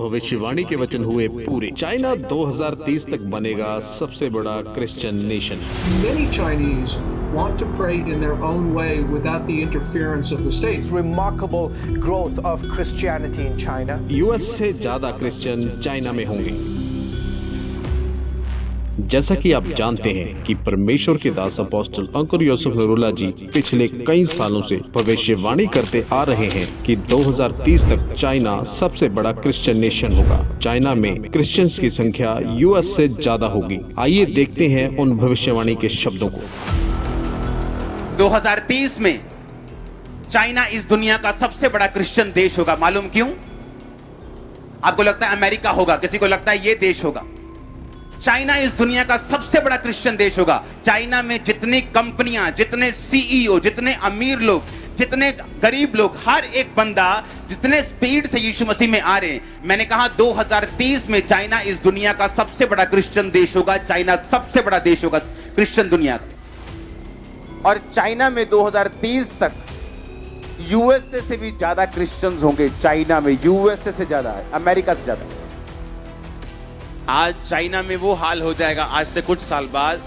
भविष्यवाणी के वचन हुए पूरे। चाइना 2030 तक बनेगा सबसे बड़ा Christian nation. Many Chinese want to pray in their own way without the interference of the state. Remarkable growth of Christianity in China. US से ज्यादा क्रिश्चियन चाइना में होंगे। जैसा कि आप जानते हैं कि परमेश्वर के दास अपोस्टल अंकुर यूसुफ नूरुल्लाह जी पिछले कई सालों से भविष्यवाणी करते आ रहे हैं कि 2030 तक चाइना सबसे बड़ा क्रिश्चियन नेशन होगा। चाइना में क्रिश्चियंस की संख्या यूएस से ज्यादा होगी। आइए देखते हैं उन भविष्यवाणी के शब्दों को। 2030 में चाइना इस दुनिया का सबसे बड़ा क्रिश्चियन देश होगा। मालूम क्यों? आपको लगता है अमेरिका होगा, किसी को लगता है ये देश होगा। चाइना इस दुनिया का सबसे बड़ा क्रिश्चियन देश होगा। चाइना में जितनी कंपनियां, जितने सीईओ, जितने अमीर लोग, जितने गरीब लोग, हर एक बंदा जितने स्पीड से यीशु मसीह में आ रहे हैं, मैंने कहा 2030 में चाइना इस दुनिया का सबसे बड़ा क्रिश्चियन देश होगा। चाइना सबसे बड़ा देश होगा क्रिश्चियन दुनिया का। और चाइना में 2030 तक यूएसए से भी ज्यादा क्रिश्चियंस होंगे। चाइना में यूएसए से ज्यादा, अमेरिका से ज्यादा। आज चाइना में वो हाल हो जाएगा आज से कुछ साल बाद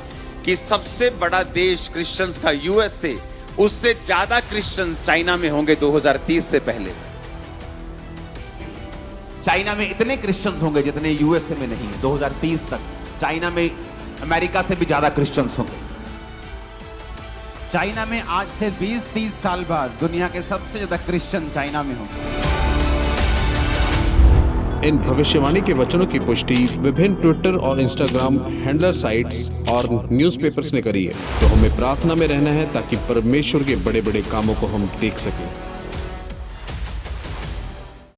कि सबसे बड़ा देश क्रिश्चियंस का यूएसए, उससे ज्यादा क्रिश्चियंस चाइना में होंगे 2030 से पहले। चाइना में इतने क्रिश्चियंस होंगे जितने यूएसए में नहीं। 2030 तक चाइना में अमेरिका से भी ज्यादा क्रिश्चियंस होंगे। चाइना में आज से 20-30 साल बाद दुनिया के सबसे ज्यादा क्रिश्चियन चाइना में होंगे। इन भविष्यवाणी के वचनों की पुष्टि विभिन्न ट्विटर और इंस्टाग्राम हैंडलर साइट्स और न्यूज़पेपर्स ने करी है। तो हमें प्रार्थना में रहना है ताकि परमेश्वर के बड़े बड़े कामों को हम देख सकें।